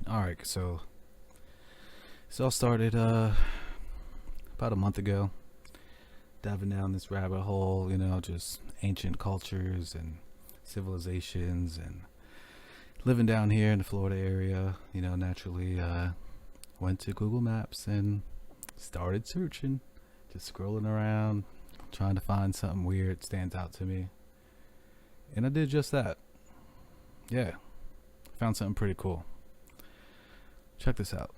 Alright, so this all started about a month ago. Diving down this rabbit hole, just ancient cultures and civilizations, and living down here in the Florida area, naturally went to Google Maps and started searching, just scrolling around, trying to find something weird stands out to me. And I did just that. Yeah, found something pretty cool. Check this out.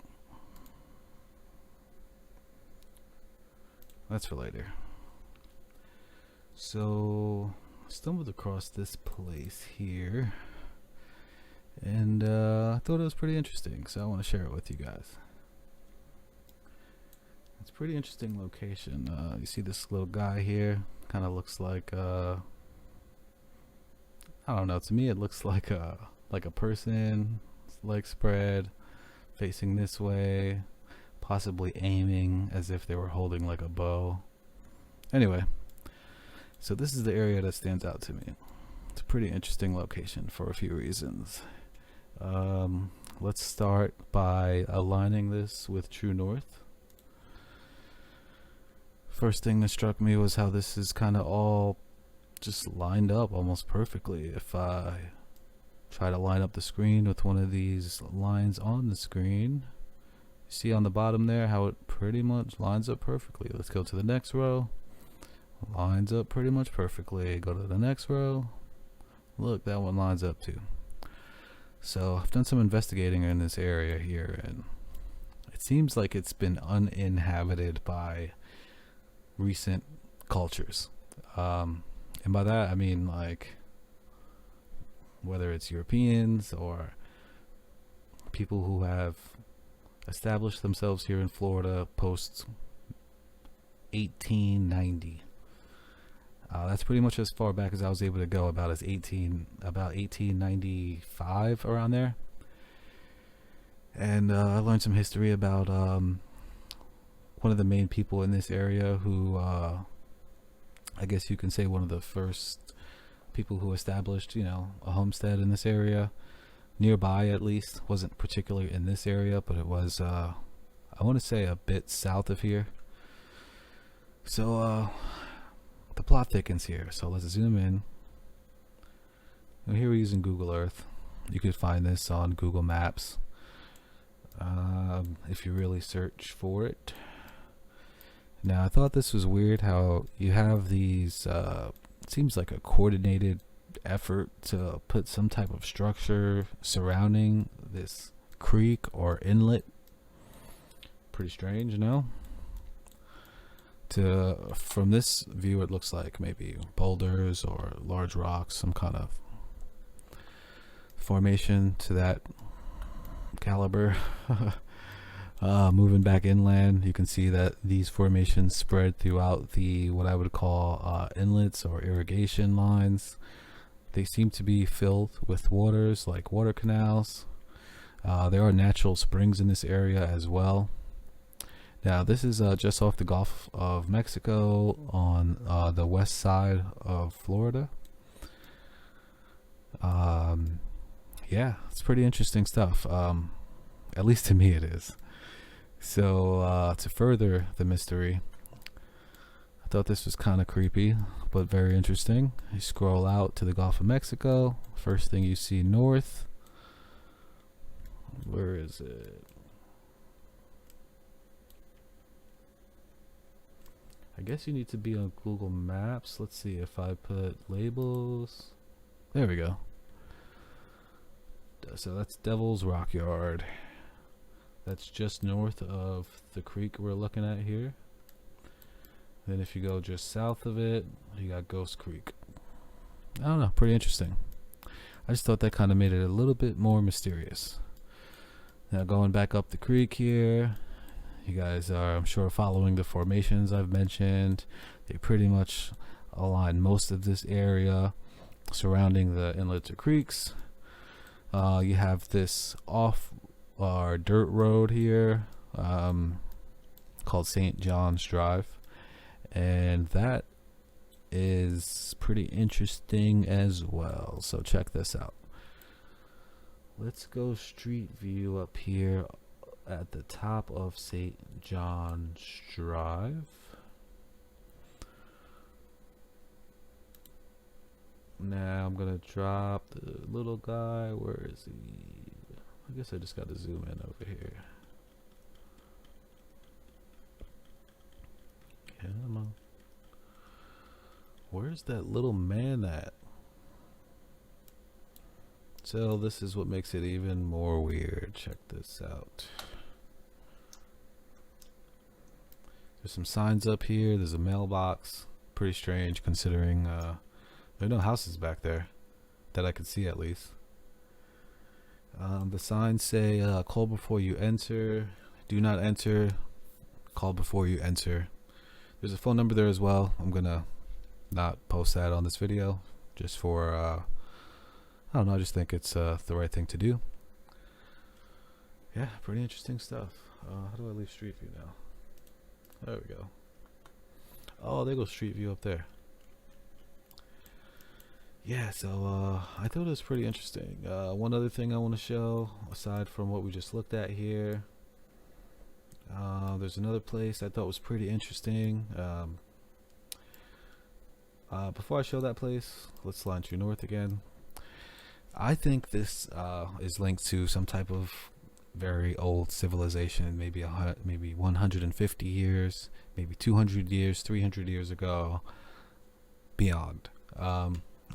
That's for later. So, stumbled across this place here, and I thought it was pretty interesting, so I want to share it with you guys. It's a pretty interesting location. You see this little guy here? Kind of looks like I don't know. To me, it looks like a person, legs spread, facing this way, possibly aiming as if they were holding like a bow. Anyway, so this is the area that stands out to me. It's a pretty interesting location for a few reasons. Let's start by aligning this with true north. First thing that struck me was how this is kind of all just lined up almost perfectly. If I try to line up the screen with one of these lines on the screen, you see on the bottom there how it pretty much lines up perfectly. Let's go to the next row. Lines up pretty much perfectly. Go to the next row. Look, that one lines up too. So I've done some investigating in this area here, and it seems like it's been uninhabited by recent cultures. And by that I mean like whether it's Europeans or people who have established themselves here in Florida post 1890. That's pretty much as far back as I was able to go, about 1895, around there. And I learned some history about one of the main people in this area who I guess you can say one of the first people who established, a homestead in this area, nearby at least. Wasn't particularly in this area, but it was, I want to say, a bit south of here. So the plot thickens here, so let's zoom in. Now here we're using Google Earth. You could find this on Google Maps if you really search for it. Now I thought this was weird how you have these, it seems like a coordinated effort to put some type of structure surrounding this creek or inlet. Pretty strange, no? From this view, it looks like maybe boulders or large rocks, some kind of formation to that caliber. Moving back inland, you can see that these formations spread throughout the what I would call inlets or irrigation lines. They seem to be filled with waters like water canals. There are natural springs in this area as well. Now this is just off the Gulf of Mexico on the west side of Florida. Yeah, it's pretty interesting stuff. At least to me it is. So to further the mystery, I thought this was kind of creepy, but very interesting. You scroll out to the Gulf of Mexico. First thing you see north. Where is it? I guess you need to be on Google Maps. Let's see if I put labels. There we go. So that's Devil's Rock Yard. That's just north of the creek we're looking at here. Then if you go just south of it, you got Ghost Creek. I don't know, pretty interesting. I just thought that kind of made it a little bit more mysterious. Now going back up the creek here, you guys are, I'm sure, following the formations I've mentioned. They pretty much align most of this area surrounding the inlets or creeks. You have this off our dirt road here called St. John's Drive, and that is pretty interesting as well. So check this out. Let's go street view up here at the top of St. John's Drive. Now I'm gonna drop the little guy. Where is he? I guess I just got to zoom in over here. Come on. Where's that little man at? So this is what makes it even more weird. Check this out. There's some signs up here. There's a mailbox. Pretty strange considering there are no houses back there that I could see, at least. The signs say call before you enter, do not enter, call before you enter. There's a phone number there as well. I'm gonna not post that on this video just for I don't know, I just think it's the right thing to do. Yeah, pretty interesting stuff. How do I leave street view now? There we go. Oh, there goes street view up there. Yeah, so I thought it was pretty interesting. One other thing I want to show, aside from what we just looked at here, there's another place I thought was pretty interesting. Before I show that place, let's line true north again. I think this is linked to some type of very old civilization, maybe 150 years, maybe 200 years, 300 years ago, beyond.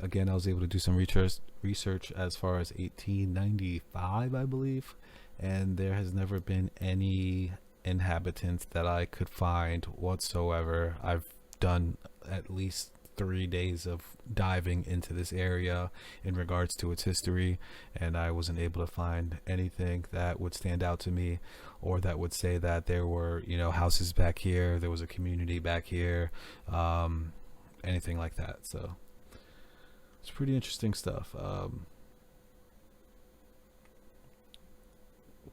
Again, I was able to do some research as far as 1895, I believe, and there has never been any inhabitants that I could find whatsoever. I've done at least 3 days of diving into this area in regards to its history, and I wasn't able to find anything that would stand out to me or that would say that there were, you know, houses back here, there was a community back here, anything like that. So it's pretty interesting stuff.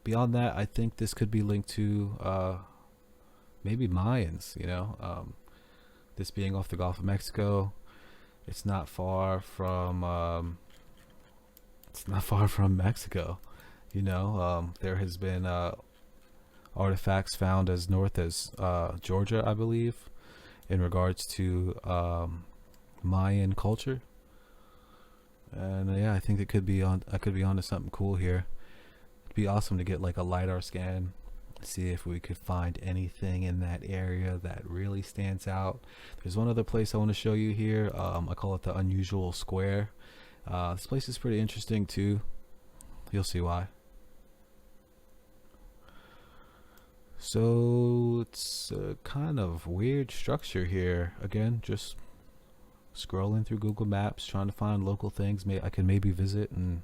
Beyond that, I think this could be linked to maybe Mayans, you know, this being off the Gulf of Mexico. It's not far from Mexico, you know. There has been artifacts found as north as Georgia, I believe, in regards to Mayan culture. And yeah, I think it could be on. I could be onto something cool here. It'd be awesome to get like a LiDAR scan, see if we could find anything in that area that really stands out. There's one other place I want to show you here. I call it the Unusual Square. This place is pretty interesting too. You'll see why. So it's a kind of weird structure here. Again, just scrolling through Google Maps, trying to find local things I can maybe visit and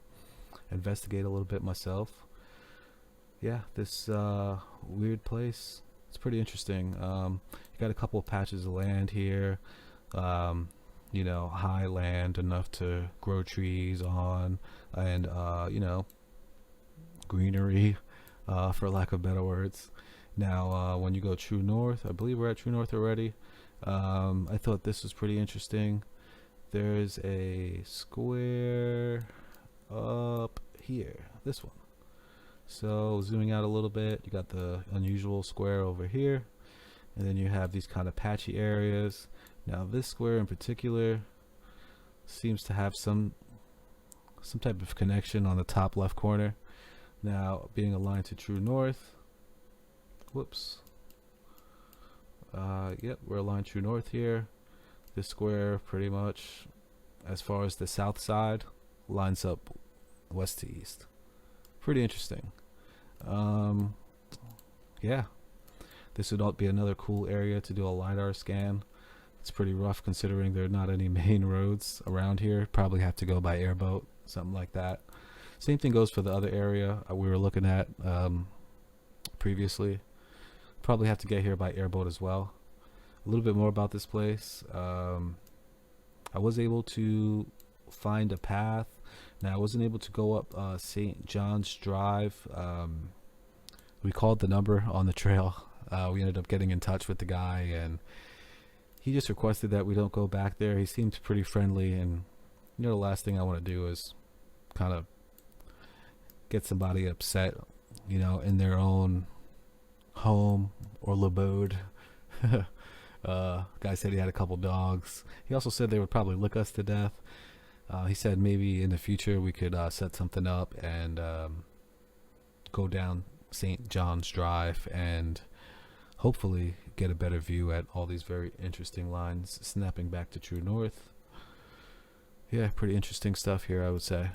investigate a little bit myself. Yeah, this weird place, it's pretty interesting. You got a couple of patches of land here, you know, high land enough to grow trees on, and you know, greenery, for lack of better words. Now when you go true north, I believe we're at true north already. I thought this was pretty interesting. There's a square up here, this one. So zooming out a little bit, you got the Unusual Square over here, and then you have these kind of patchy areas. Now this square in particular seems to have some type of connection on the top left corner. Now being aligned to true north, whoops, yep, we're aligned true north here. This square pretty much, as far as the south side, lines up west to east. Pretty interesting. Yeah, this would be another cool area to do a LiDAR scan. It's pretty rough considering there are not any main roads around here. Probably have to go by airboat, something like that. Same thing goes for the other area we were looking at previously. Probably have to get here by airboat as well. A little bit more about this place. I was able to find a path. Now I wasn't able to go up St. John's Drive. We called the number on the trail. We ended up getting in touch with the guy, and he just requested that we don't go back there. He seemed pretty friendly, and you know, the last thing I want to do is kind of get somebody upset, you know, in their own home or abode. Guy said he had a couple dogs. He also said they would probably lick us to death. He said maybe in the future we could set something up and go down St. John's Drive and hopefully get a better view at all these very interesting lines snapping back to true north. Yeah, pretty interesting stuff here, I would say.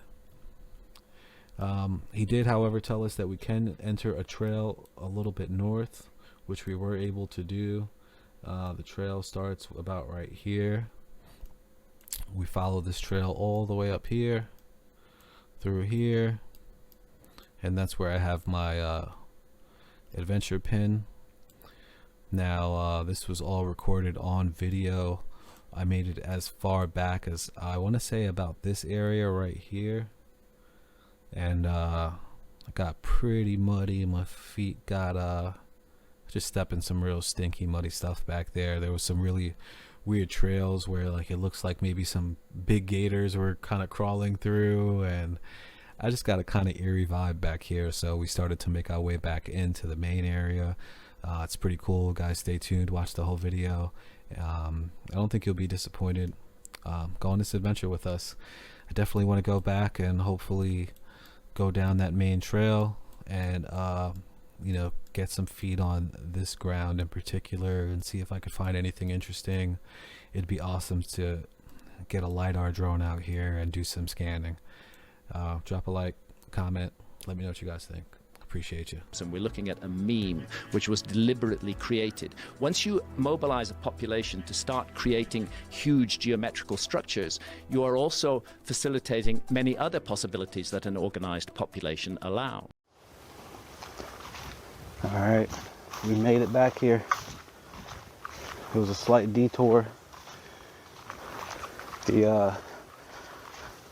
He did, however, tell us that we can enter a trail a little bit north, which we were able to do. The trail starts about right here. We follow this trail all the way up here, through here, and that's where I have my adventure pin. Now, this was all recorded on video. I made it as far back as, I want to say, about this area right here. And I got pretty muddy. My feet got just stepping some real stinky muddy stuff back there. There was some really weird trails where like it looks like maybe some big gators were kind of crawling through, and I just got a kind of eerie vibe back here. So we started to make our way back into the main area. It's pretty cool, guys. Stay tuned, watch the whole video. I don't think you'll be disappointed. Go on this adventure with us. I definitely want to go back and hopefully go down that main trail and you know, get some feet on this ground in particular and see if I could find anything interesting. It'd be awesome to get a LiDAR drone out here and do some scanning. Drop a like, comment, let me know what you guys think. Appreciate you. And we're looking at a meme which was deliberately created. Once you mobilize a population to start creating huge geometrical structures, you are also facilitating many other possibilities that an organized population allow. All right, we made it back here. It was a slight detour. The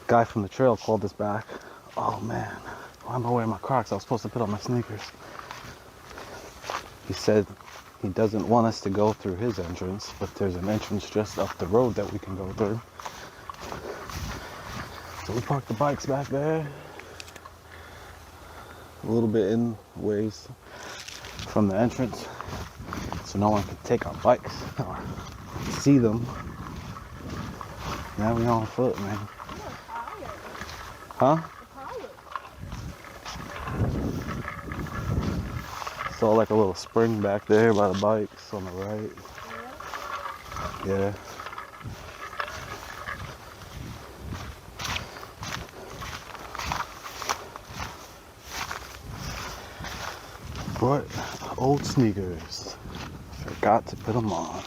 guy from the trail called us back. Oh man, why am I wearing my Crocs? I was supposed to put on my sneakers. He said he doesn't want us to go through his entrance, but there's an entrance just up the road that we can go through. So we parked the bikes back there, a little bit in ways from the entrance, so no one can take our bikes or see them. Now we on foot, man. Huh? Saw like a little spring back there by the bikes on the right. Yeah. But old sneakers. Forgot to put them on.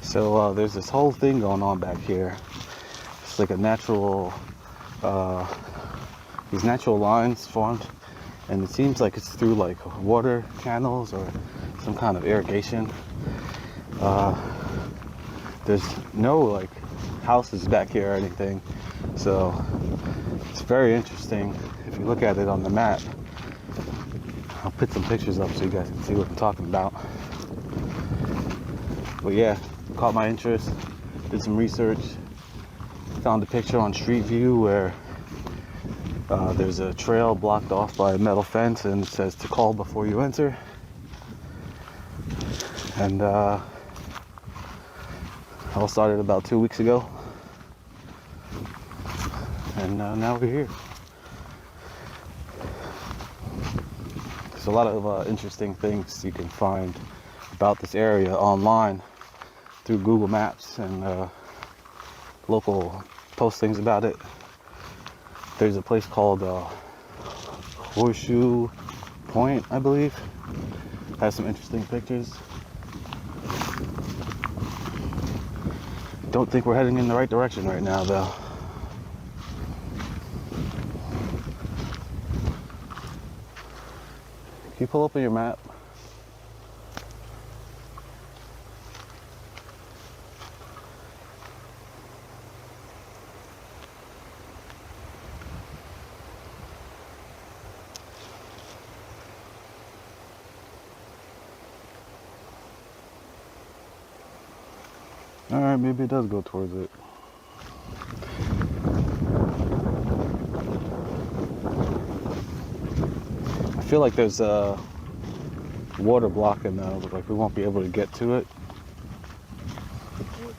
So there's this whole thing going on back here. It's like a natural, these natural lines formed, and it seems like it's through like water channels or some kind of irrigation. There's no like houses back here or anything, so it's very interesting. If you look at it on the map, I'll put some pictures up so you guys can see what I'm talking about. But yeah, caught my interest, did some research, found a picture on Street View where there's a trail blocked off by a metal fence and it says to call before you enter. And all started about 2 weeks ago, and now we're here. There's a lot of interesting things you can find about this area online through Google Maps and local postings about it. There's a place called Horseshoe Point, I believe. Has some interesting pictures. Don't think we're heading in the right direction right now, though. Can you pull up on your map? All right, maybe it does go towards it. I feel like there's a water blocking though, but like we won't be able to get to it. Maybe.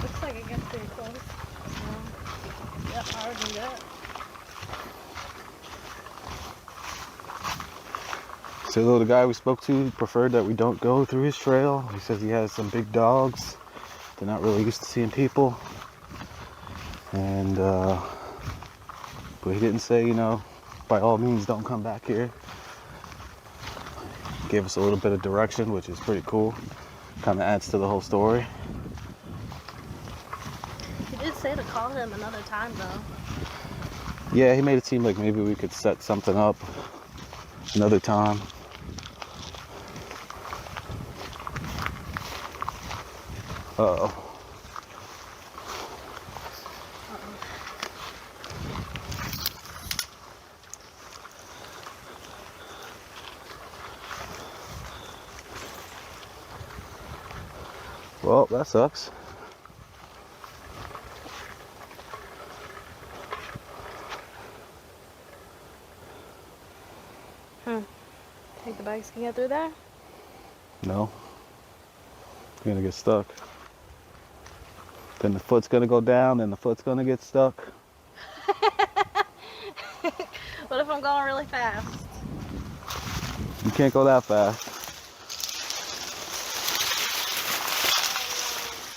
Looks like it gets pretty close. Yep, I already did it. So the guy we spoke to preferred that we don't go through his trail. He says he has some big dogs. They're not really used to seeing people. And, but he didn't say, you know, by all means don't come back here. Gave us a little bit of direction, which is pretty cool. Kind of adds to the whole story. He did say to call him another time though. Yeah, he made it seem like maybe we could set something up another time. Uh-oh. Well, that sucks. Think the bikes can get through there? No. You're gonna get stuck. Then the foot's gonna go down, then the foot's gonna get stuck. What if I'm going really fast? You can't go that fast.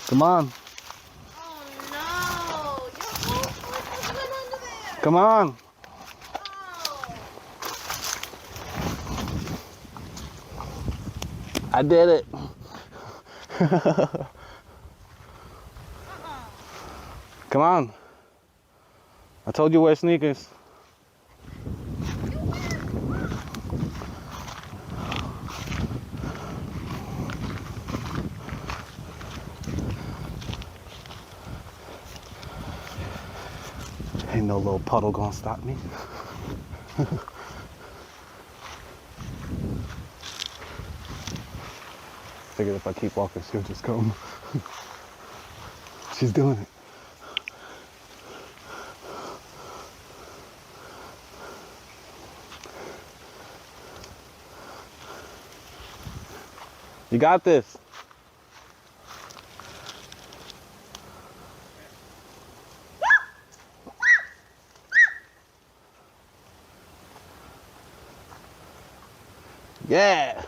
Come on. Oh no! Your whole foot just went under there! Come on. Oh! I did it. Come on. I told you to wear sneakers. Ain't no little puddle gonna stop me. Figured if I keep walking, she'll just come. She's doing it. You got this. Yeah.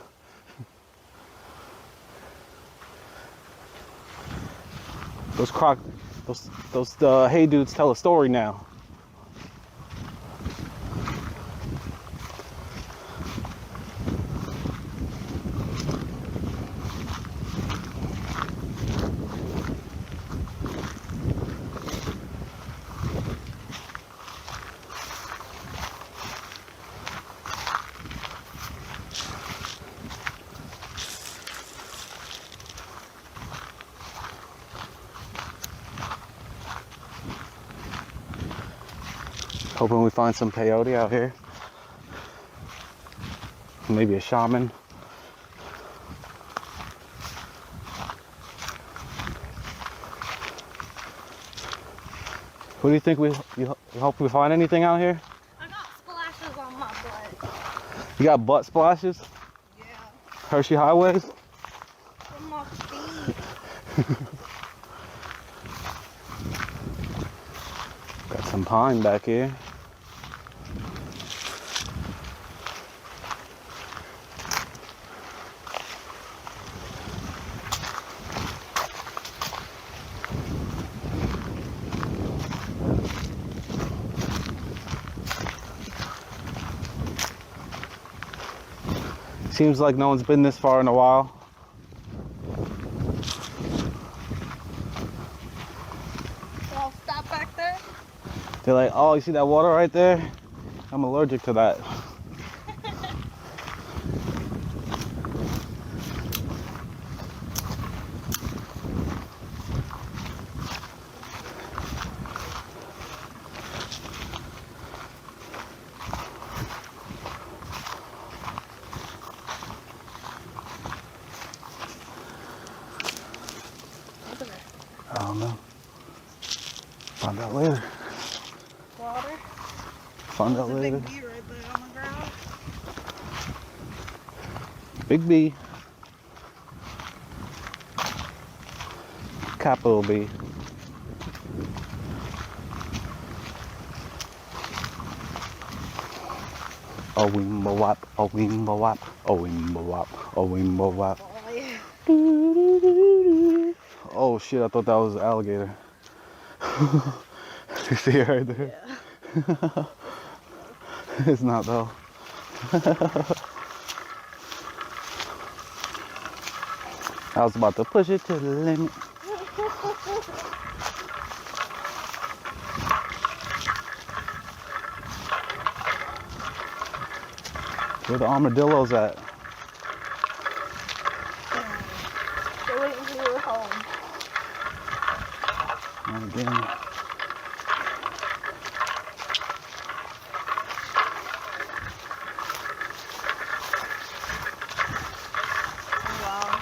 Those hey dudes tell a story now. Hoping we find some peyote out here. Maybe a shaman. What do you think? You hope we find anything out here? I got splashes on my butt. You got butt splashes? Yeah. Hershey Highways? From my feet. Got some pine back here. Seems like no one's been this far in a while. So I'll stop back there. They're like, oh, you see that water right there? I'm allergic to that. don't know. Find out later. Water. Find out There's a later. big bee right there on the ground. Big B. Capital B. A wimba wap, a wimba wap, a wimba wap, a wimba wap. Oh yeah. Oh shit, I thought that was an alligator. You see it right there? Yeah. It's not though. I was about to push it to the limit. Where the armadillos at? They're waiting until we're home. Not again. Oh, wow.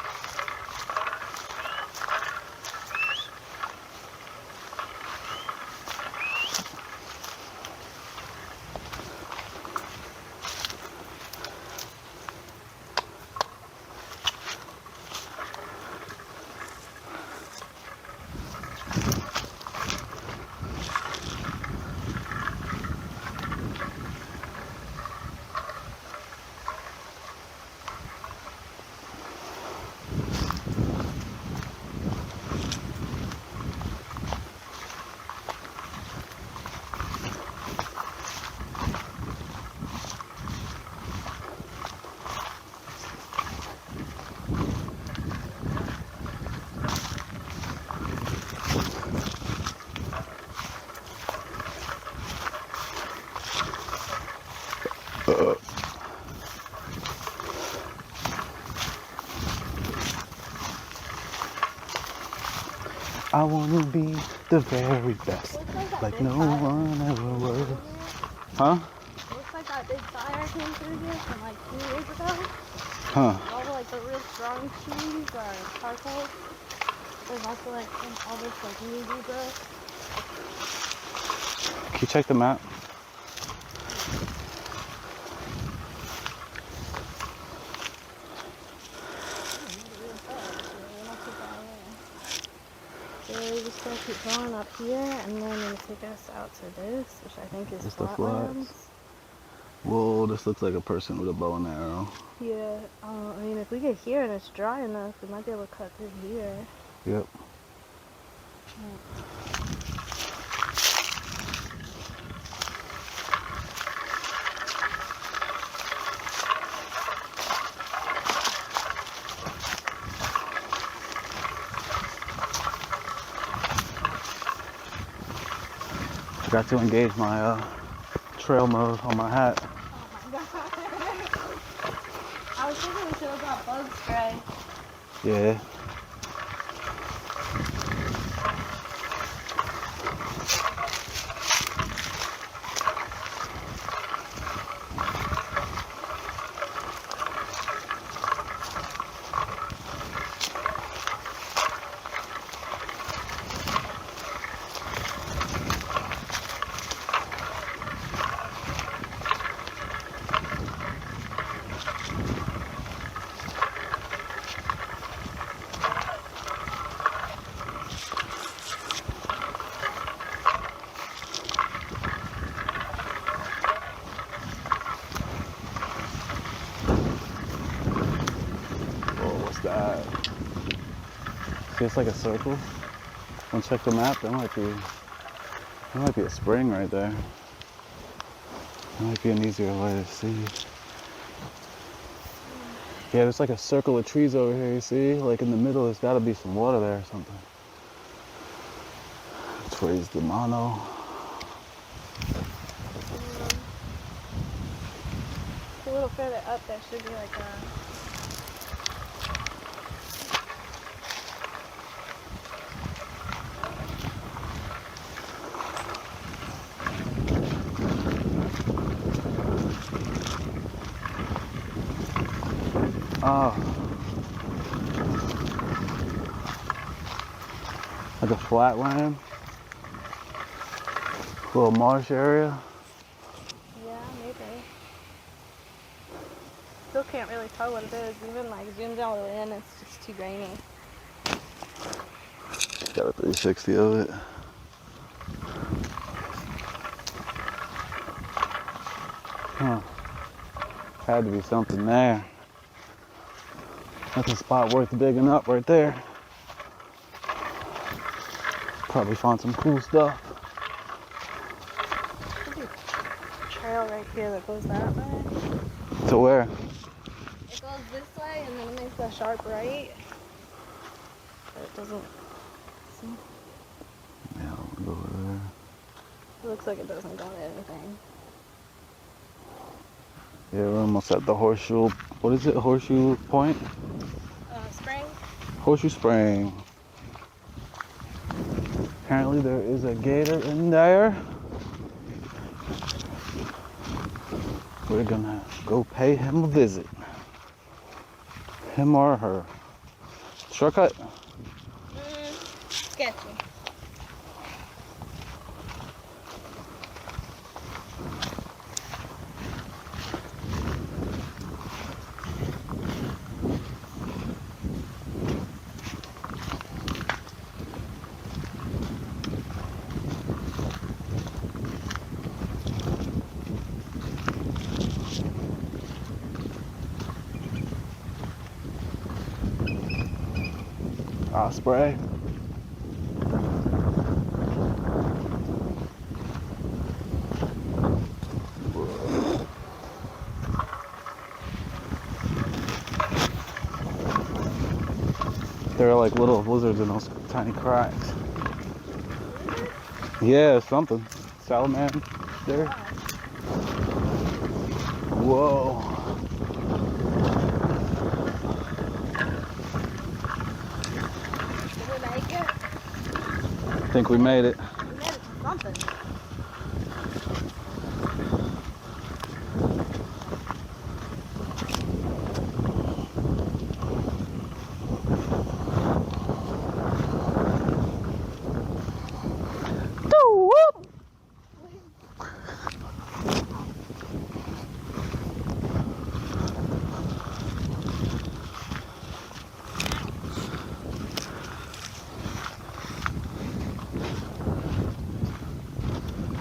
I wanna be the very best, Looks like that like big no fire one ever came was. through here. Huh? Looks like that big fire came through here from like 2 years ago. Huh? All the like the real strong trees are charcoal. There's also like all this like needy growth. Can you check the map? So we're just gonna keep going up here, and then it'll take us out to this, which I think is It's the flatlands. flats. Whoa, this looks like a person with a bow and arrow. Yeah, I mean, if we get here and it's dry enough, we might be able to cut through here. Yep. Forgot to engage my trail mode on my hat. Oh my god. I was thinking we should have got bug spray. Yeah. Whoa, what's that? See, it's like a circle. Wanna check the map? There might be a spring right there. That might be an easier way to see. Yeah, there's like a circle of trees over here, you see? Like in the middle, there's gotta be some water there or something. Let's raise the mono. A little further up, there should be like a. Oh. I like a flat land. Little marsh area. Yeah, maybe. Still can't really tell what it is. Even like zoomed all the way in, it's just too grainy. Got a 360 of it. Huh. Had to be something there. That's a spot worth digging up right there. Probably find some cool stuff. There's a trail right here that goes that way. To where? It goes this way and then it makes a sharp right. But it doesn't. See? Yeah, I'll go over there. It looks like it doesn't go to anything. Yeah, we're almost at the horseshoe. What is it? Horseshoe Point? Spring? Horseshoe Spring. Apparently there is a gator in there. We're gonna go pay him a visit. Him or her. Shortcut? Sketchy. Osprey. There are like little lizards in those tiny cracks. Yeah, something. Salamander there. Whoa. Did we make it? I think we made it. We made it to something.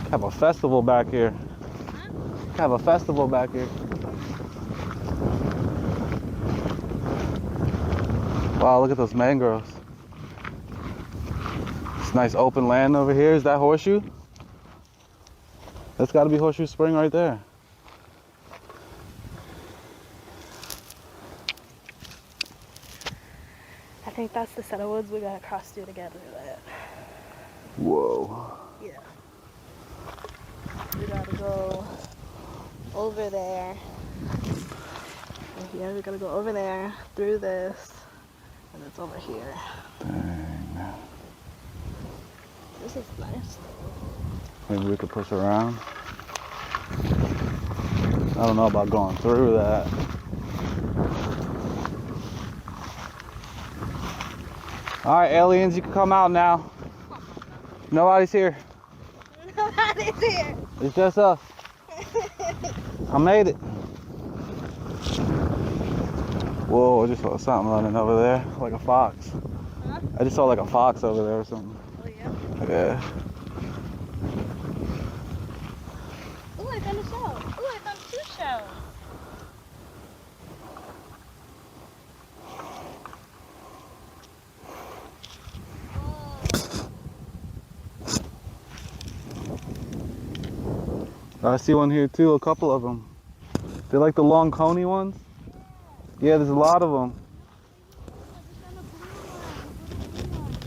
Have a festival back here. Have a festival back here. Wow, look at those mangroves. It's nice open land over here. Is that Horseshoe? That's got to be Horseshoe Spring right there. I think that's the set of woods we gotta cross through to get to that. Whoa. Yeah. We gotta go over there. And here we gotta go over there, through this, and it's over here. Dang. This is nice. Maybe we could push around. I don't know about going through that. All right, aliens, you can come out now. Nobody's here. Nobody's here. It's just us. I made it. Whoa, I just saw something running over there, like a fox. Huh? I just saw like a fox over there or something. Oh yeah. Yeah. Ooh, I found a shell. Ooh, I found 2 shells. I see one here too, a couple of them. They're like the long coney ones. Yeah, there's a lot of them.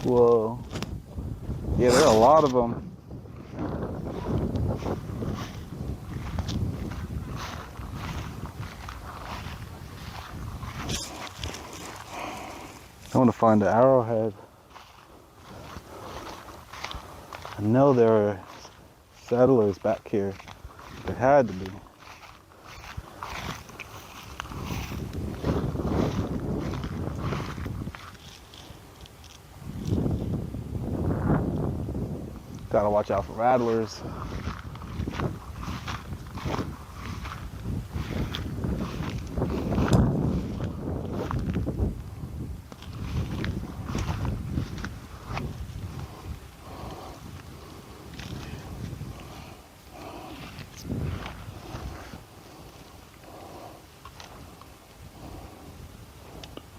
Whoa. Yeah, there are a lot of them. I want to find the arrowhead. I know there are settlers back here. There had to be. Gotta watch out for rattlers.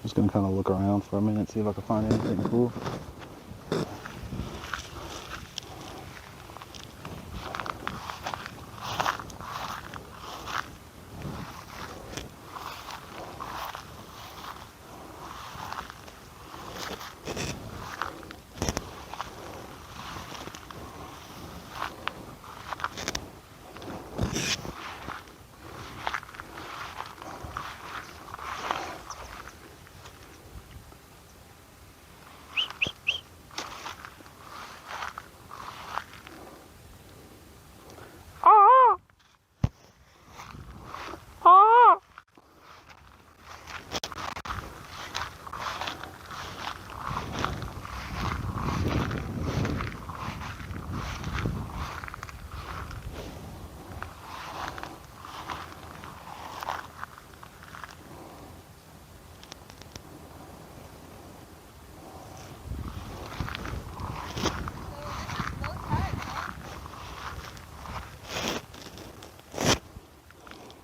Just gonna kind of look around for a minute, see if I can find anything cool.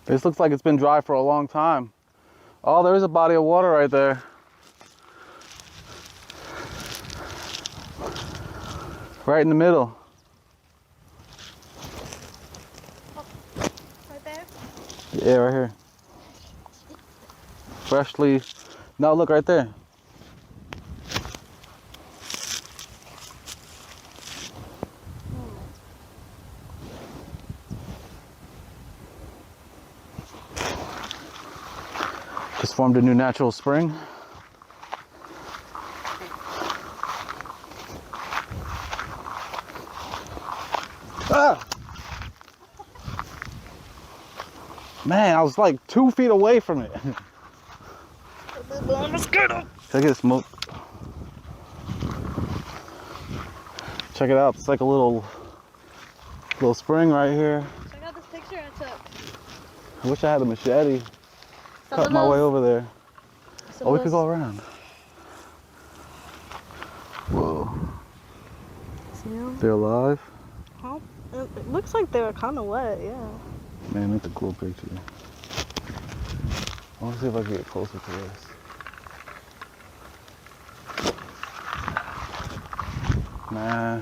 This looks like it's been dry for a long time. Oh, there's a body of water right there. Right in the middle. Right there? Yeah, right here. Freshly. No, look right there. Just formed a new natural spring. Ah! Man, I was like 2 feet away from it. Check it, smoke. Check it out. It's like a little spring right here. Check out this picture I took. I wish I had a machete. Cut my way over there. Oh, we could go around. Whoa. See them? They're alive? Huh? It looks like they were kind of wet, yeah. Man, that's a cool picture. I want to see if I can get closer to this. Nah.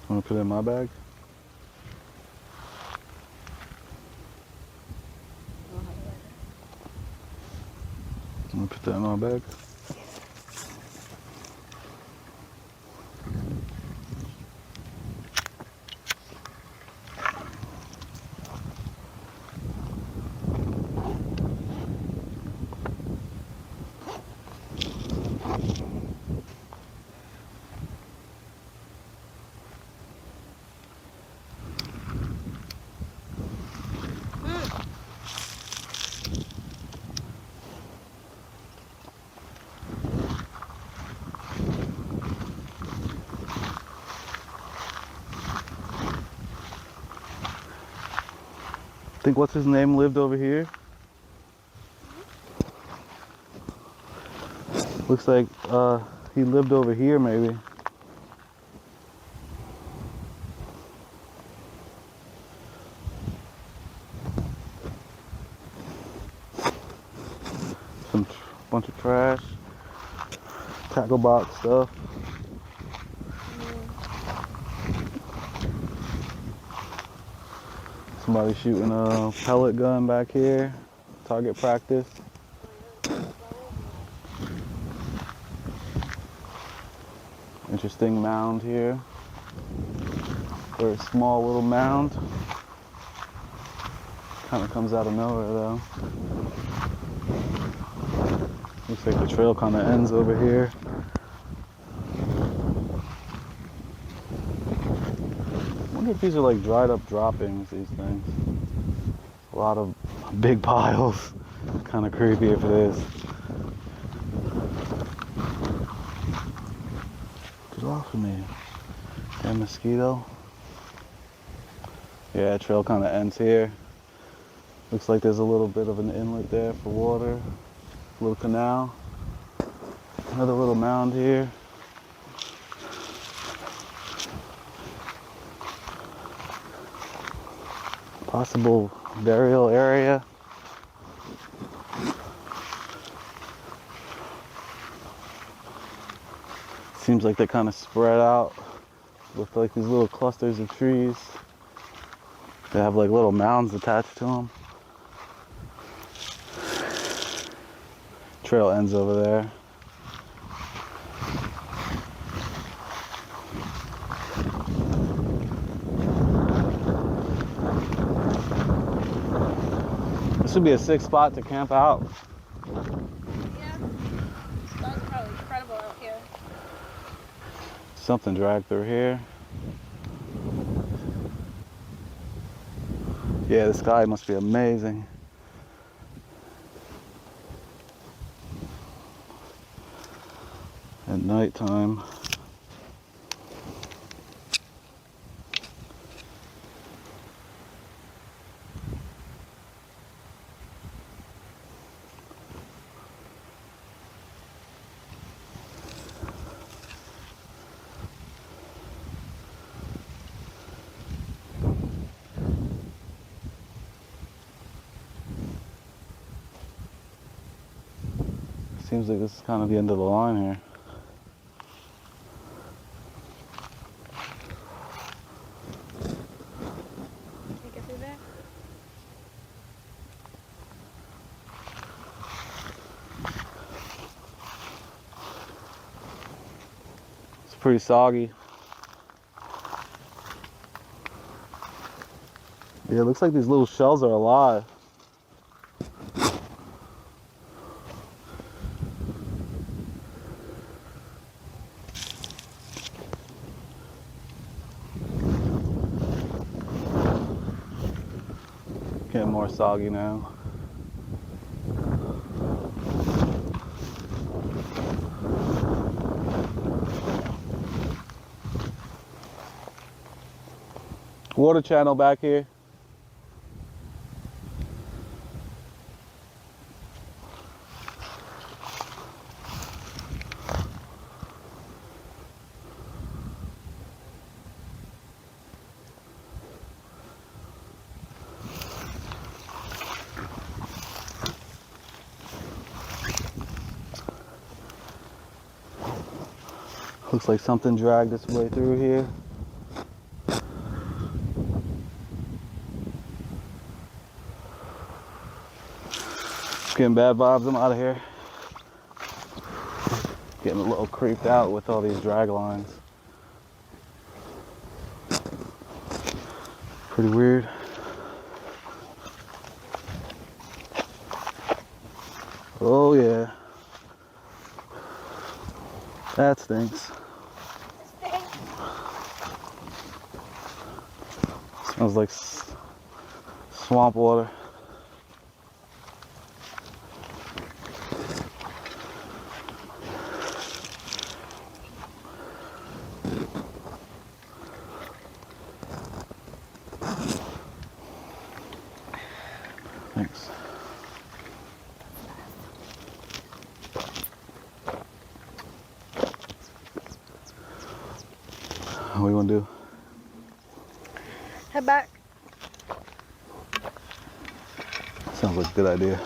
Want to put it in my bag? Want to put that in my bag? Think what's his name lived over here? Looks like he lived over here maybe. Some bunch of trash, tackle box stuff. Somebody shooting a pellet gun back here. Target practice. Interesting mound here. Very small little mound. Kind of comes out of nowhere though. Looks like the trail kind of ends over here. I wonder if these are like dried up droppings, these things. A lot of big piles. Kind of creepy if it is. Get off of me. Damn mosquito. Yeah, trail kind of ends here. Looks like there's a little bit of an inlet there for water. A little canal. Another little mound here. Possible burial area. Seems like they're kind of spread out with like these little clusters of trees. They have like little mounds attached to them. Trail ends over there. This would be a sick spot to camp out. Yeah. Dogs are probably incredible out here. Something dragged through here. Yeah, the sky must be amazing. At nighttime. Seems like this is kind of the end of the line here. Can you get through there? It's pretty soggy. Yeah, it looks like these little shells are alive. Getting more soggy now. Water channel back here. Looks like something dragged its way through here. Getting bad vibes, I'm out of here. Getting a little creeped out with all these drag lines. Pretty weird. Oh yeah. That stinks. Smells like swamp water. Thanks. What do you want to do? Head back. Sounds like a good idea.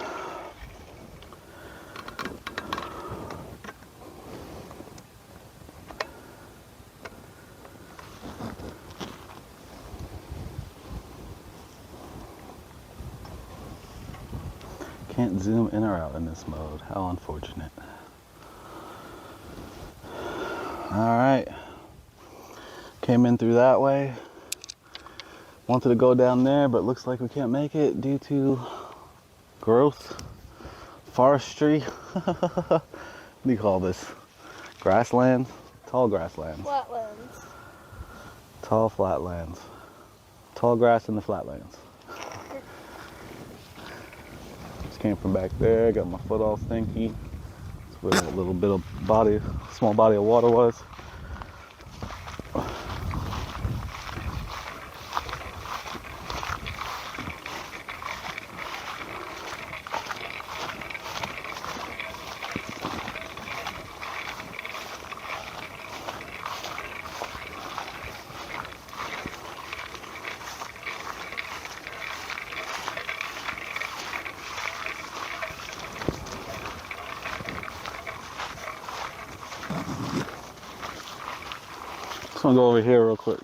Can't zoom in or out in this mode. How unfortunate. All right. Came in through that way. Wanted to go down there, but looks like we can't make it due to growth, forestry. What do you call this? Grassland? Tall grasslands. Flatlands. Tall flatlands. Tall grass in the flatlands. Just came from back there, got my foot all stinky. That's where that little bit of body, small body of water was. Just gonna go over here real quick.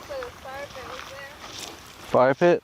So the fire pit was there. Fire pit?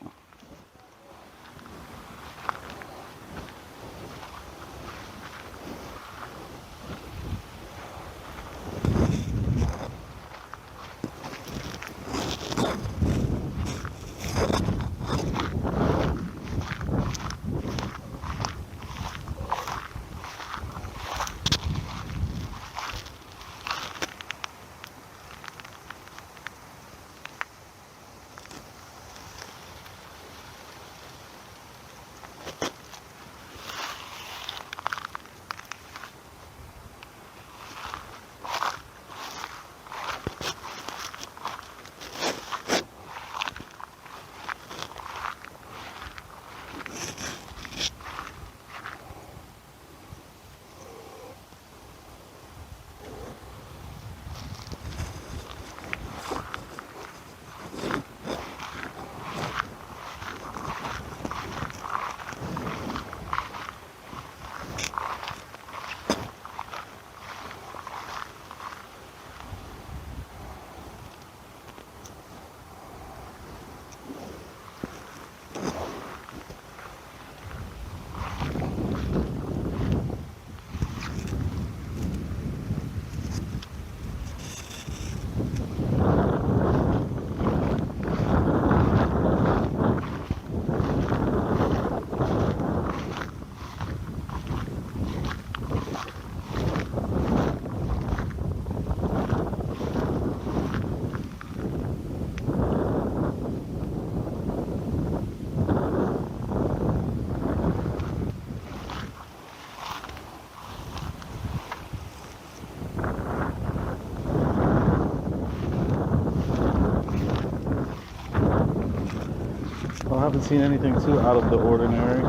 Well, I haven't seen anything too out of the ordinary.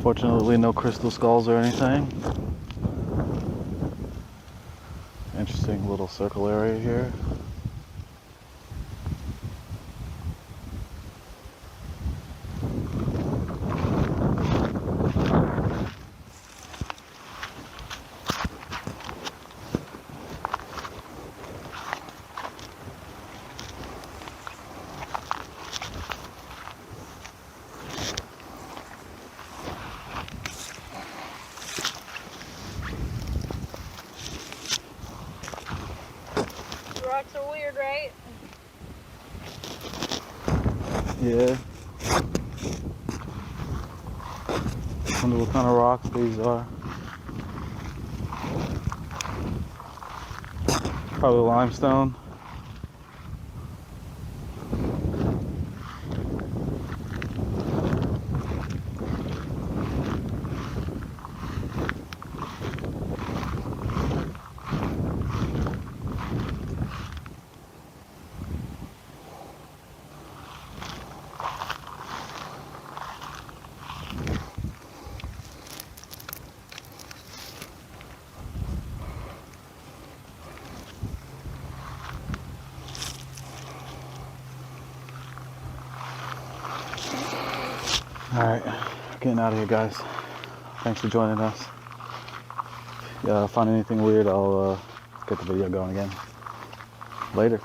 Fortunately, no crystal skulls or anything. Interesting little circle area here. Rocks are weird, right? Yeah. Wonder what kind of rocks these are. Probably limestone. Alright, getting out of here, guys. Thanks for joining us. Find anything weird, I'll get the video going again. Later.